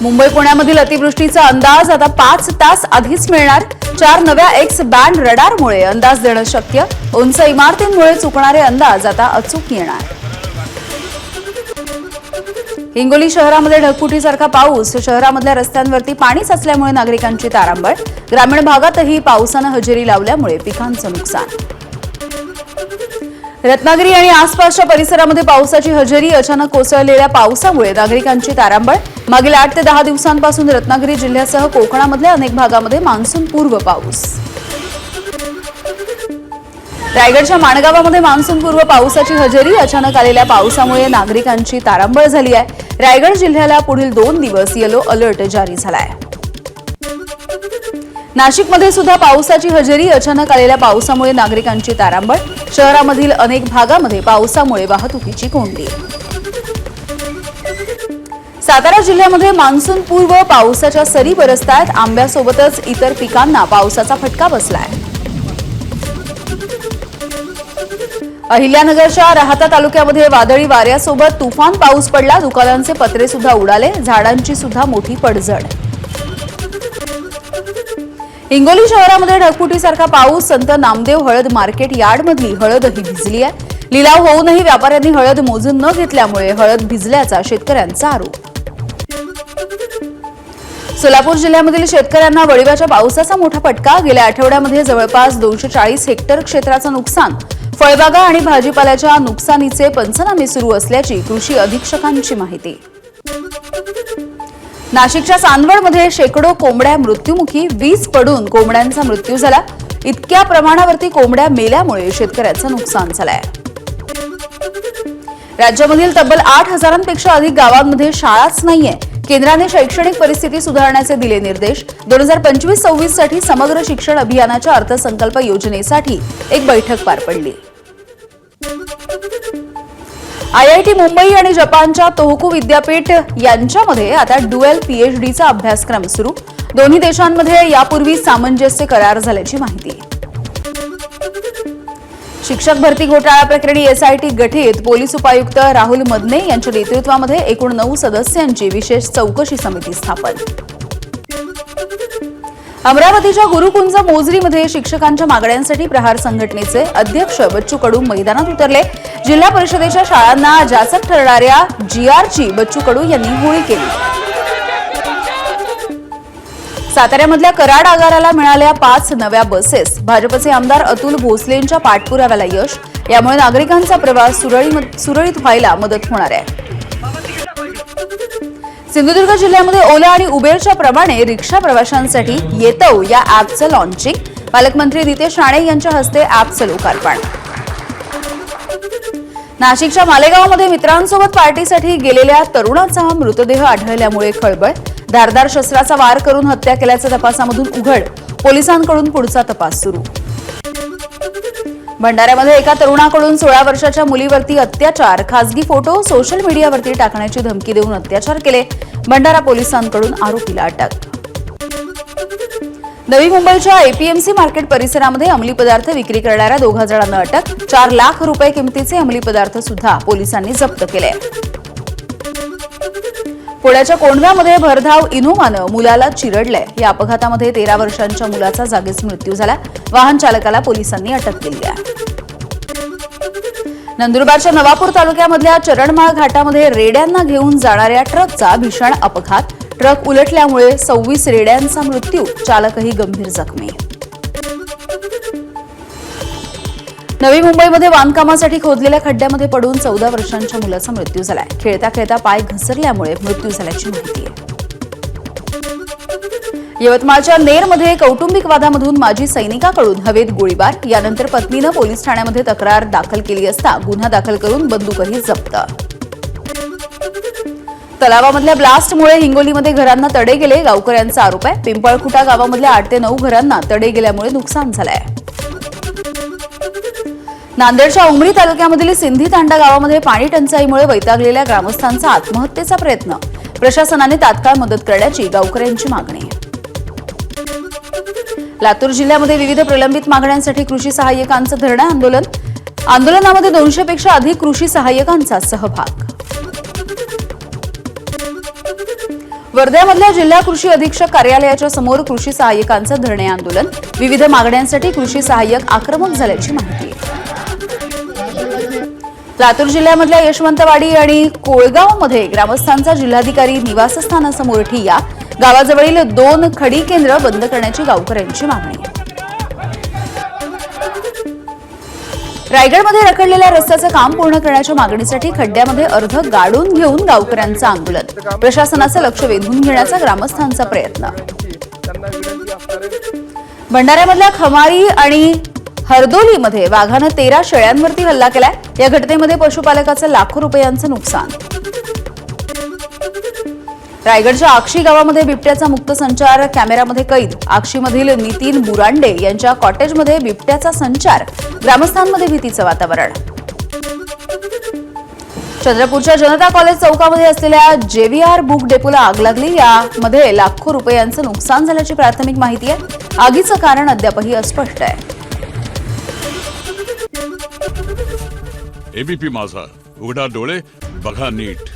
मुंबई पुण्यामधील अतिवृष्टीचा अंदाज आता 5 तास आधीच मिळणार। 4 नव्या एक्स बँड रडारमुळे अंदाज देणं शक्य। उंच इमारतींमुळे चुकणारे अंदाज आता अचूक येणार। हिंगोली शहरामध्ये ढगफुटीसारखा पाऊस। शहरामधल्या रस्त्यांवरती पाणी साचल्यामुळे नागरिकांची तारांबळ। ग्रामीण भागातही पावसानं हजेरी लावल्यामुळे पिकांचं नुकसान। रत्नागिरी आणि आसपासच्या परिसरामध्ये पावसाची हजेरी। अचानक कोसळलेल्या पावसामुळे नागरिकांची तारांबळ। मागील 8 ते 10 दिवसांपासून रत्नागिरी जिल्ह्यासह कोकणामधल्या अनेक भागामध्ये मान्सून पूर्व पाऊस। रायगडच्या माणगावामध्ये मान्सून पूर्व पावसाची हजेरी। अचानक आलेल्या पावसामुळे नागरिकांची तारांबळ झाली आहे। रायगड जिल्ह्याला पुढील 2 दिवस येलो अलर्ट जारी झाला आहे। नाशिकमध्ये सुद्धा पावसाची हजेरी। अचानक आलेल्या पावसामुळे नागरिकांची तारांबळ। शहरामधील अनेक भागामध्ये पावसामुळे वाहतुकीची कोंडी। सातारा जिल्ह्यामध्ये मान्सून पूर्व पावसाच्या सरी बरसतायत। आंब्यासोबतच इतर पिकांना पावसाचा फटका बसलाय। अहिल्यानगरच्या राहाता तालुक्यामध्ये वादळी वाऱ्यासोबत तुफान पाऊस पडला। दुकानांचे पत्रे सुद्धा उडाले। झाडांची सुद्धा मोठी पडझड। हिंगोली शहरामध्ये ढगफुटीसारखा पाऊस। संत नामदेव हळद मार्केट यार्डमधली हळदही भिजली आहे। लिलाव होऊनही व्यापाऱ्यांनी हळद मोजून न घेतल्यामुळे हळद भिजल्याचा शेतकऱ्यांचा आरोप। सोलापूर जिल्ह्यामधील शेतकऱ्यांना वळीवाच्या पावसाचा मोठा फटका। गेल्या आठवड्यामध्ये जवळपास 240 हेक्टर क्षेत्राचं नुकसान। फळबागा आणि भाजीपाल्याच्या नुकसानीचे पंचनामे सुरू असल्याची कृषी अधीक्षकांची माहिती। नाशिकच्या चांदवडमध्ये शेकडो कोंबड्या मृत्युमुखी। वीज पडून कोंबड्यांचा मृत्यू झाला। इतक्या प्रमाणावरती कोंबड्या मेल्यामुळे शेतकऱ्यांचं नुकसान झालंय। राज्यामधील तब्बल 8,000पेक्षा अधिक गावांमध्ये शाळाच नाहीये। केंद्राने शैक्षणिक परिस्थिती सुधारण्याचे दिले निर्देश। 2025-26 साठी समग्र शिक्षण अभियानाच्या अर्थसंकल्प योजनेसाठी एक बैठक पार पडली। IIT मुंबई आणि जपानच्या तोहोकू विद्यापीठ यांच्यामध्ये आता ड्युअल PhDचा अभ्यासक्रम सुरू। दोन्ही देशांमध्ये यापूर्वी सामंजस्य करार झाल्याची माहिती। शिक्षक भरती घोटाळा प्रकरणी SIT गठीत। पोलीस उपायुक्त राहुल मदने यांच्या नेतृत्वामध्ये एकूण 9 सदस्यांची विशेष चौकशी समिती स्थापन। अमरावतीच्या गुरुकुंज मोझरीमध्ये शिक्षकांच्या मागण्यांसाठी प्रहार संघटनेचे अध्यक्ष बच्चू कडू मैदानात उतरले। जिल्हा परिषदेच्या शाळांना जाचक ठरणाऱ्या GRची बच्चू कडू यांनी होळी केली। साताऱ्यामधल्या कराड आगाराला मिळाल्या 5 नव्या बसेस। भाजपचे आमदार अतुल भोसलेंच्या पाठपुराव्याला यश। यामुळे नागरिकांचा प्रवास सुरळीत व्हायला मदत होणार आहे। सिंधुदुर्ग जिल्ह्यामध्ये ओला आणि उबेरच्या प्रमाणे रिक्षा प्रवाशांसाठी येतव या ॲपचं लॉन्चिंग। पालकमंत्री नितेश राणे यांच्या हस्ते ॲपचं लोकार्पण। नाशिकच्या मालेगावमध्ये मित्रांसोबत पार्टीसाठी गेलेल्या तरुणाचा मृतदेह आढळल्यामुळे खळबळ। धारदार शस्त्राचा वार करून हत्या केल्याचं तपासामधून उघड। पोलिसांकडून पुढचा तपास सुरू। भंडाऱ्यामध्ये एका तरुणाकडून 16 वर्षाच्या मुलीवरती अत्याचार। खासगी फोटो सोशल मीडियावरती टाकण्याची धमकी देऊन अत्याचार केले। भंडारा पोलिसांकडून आरोपीला अटक। नवी मुंबईच्या APMC मार्केट परिसरामध्ये अंमली पदार्थ विक्री करणाऱ्या 2 जणांना अटक। 4 लाख रुपये किमतीचे अंमली पदार्थ सुद्धा पोलिसांनी जप्त केले। पुण्याच्या कोंढव्यामध्ये भरधाव इनोव्हानं मुलाला चिरडलंय। या अपघातामध्ये 13 वर्षांच्या मुलाचा जागीच मृत्यू झाला। वाहन चालकाला पोलिसांनी अटक केली आहे। नंदुरबारच्या नवापूर तालुक्यामधल्या चरणमाळ घाटामध्ये रेड्यांना घेऊन जाणाऱ्या ट्रकचा भीषण अपघात। ट्रक उलटल्यामुळे 26 रेड्यांचा मृत्यू। चालकही गंभीर जखमी। नवी मुंबईमध्ये बांधकामासाठी खोदलेल्या खड्ड्यामध्ये पडून 14 वर्षांच्या मुलाचा मृत्यू झालाय। खेळता खेळता पाय घसरल्यामुळे मृत्यू झाल्याची माहिती आहे। यवतमाळच्या नेरमध्ये कौटुंबिक वादामधून माजी सैनिकाकडून हवेत गोळीबार। यानंतर पत्नीनं पोलीस ठाण्यामध्ये तक्रार दाखल केली असता गुन्हा दाखल करून बंदूकही जप्त। तलावामधल्या ब्लास्टमुळे हिंगोलीमध्ये घरांना तडे गेले। गावकऱ्यांचा आरोप आहे। पिंपळखुटा गावामधल्या 8 ते 9 घरांना तडे गेल्यामुळे नुकसान झालंय। नांदेडच्या उमरी तालुक्यामधील सिंधी तांडा गावामध्ये पाणी टंचाईमुळे वैतागलेल्या ग्रामस्थांचा आत्महत्येचा प्रयत्न। प्रशासनाने तात्काळ मदत करण्याची गावकऱ्यांची मागणी। लातूर जिल्ह्यामध्ये विविध प्रलंबित मागण्यांसाठी कृषी सहाय्यकांचं धरणं आंदोलन। आंदोलनामध्ये 200पेक्षा अधिक कृषी सहाय्यकांचा सहभाग। वर्ध्यामधल्या जिल्हा कृषी अधीक्षक कार्यालयाच्या समोर कृषी सहाय्यकांचं धरणे आंदोलन. विविध मागण्यांसाठी कृषी सहाय्यक आक्रमक झाल्याची माहिती. लातूर जिल्ह्यामधल्या यशवंतवाडी आणि कोळगावमध्ये ग्रामस्थांचा जिल्हाधिकारी निवासस्थानासमोर ठिय्या. गावाजवळील 2 खडी केंद्र बंद करण्याची गावकऱ्यांची मागणी. रायगडमध्ये रखडलेल्या रस्त्याचं काम पूर्ण करण्याच्या मागणीसाठी खड्ड्यामध्ये अर्ध गाडून घेऊन गावकऱ्यांचं आंदोलन. प्रशासनाचं लक्ष वेधून घेण्याचा ग्रामस्थांचा प्रयत्न. भंडाऱ्यामधल्या खमारी आणि हरदोलीमध्ये वाघानं 13 शेळ्यांवरती हल्ला केलाय. या घटनेमध्ये पशुपालकाचं लाखो रुपयांचं नुकसान. रायगडच्या आक्षी गावामध्ये बिबट्याचा मुक्त संचार कॅमेऱ्यामध्ये कैद. आक्षीमधील नितीन बुरांडे यांच्या कॉटेजमध्ये बिबट्याचा संचार. ग्रामस्थांमध्ये भीतीचं वातावरण. चंद्रपूरच्या जनता कॉलेज चौकामध्ये असलेल्या JVR बुक डेपोला आग लागली. यामध्ये लाखो रुपयांचं नुकसान झाल्याची प्राथमिक माहिती आहे. आगीचं कारण अद्यापही अस्पष्ट आहे. एबीपी माझा, उघडा डोळे बघा नीट.